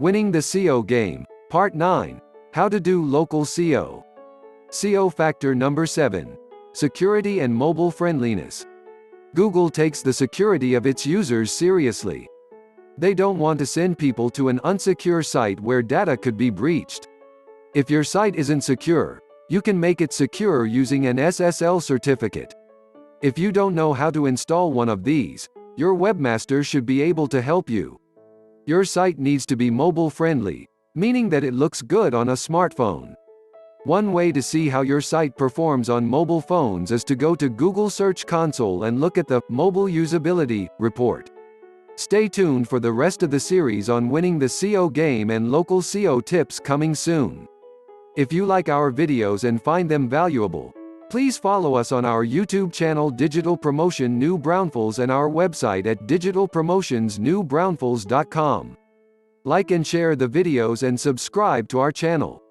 Winning the SEO Game, Part 9. How to do local SEO. SEO factor number 7. Security and mobile friendliness. Google takes the security of its users seriously. They don't want to send people to an unsecure site where data could be breached. If your site isn't secure, you can make it secure using an SSL certificate. If you don't know how to install one of these, your webmaster should be able to help you. Your site needs to be mobile friendly, meaning that it looks good on a smartphone. One way to see how your site performs on mobile phones is to go to Google Search Console and look at the Mobile Usability report. Stay tuned for the rest of the series on winning the SEO game and local SEO tips coming soon. If you like our videos and find them valuable, please follow us on our YouTube channel Digital Promotion New Braunfels and our website at digitalpromotionsnewbraunfels.com. Like and share the videos and subscribe to our channel.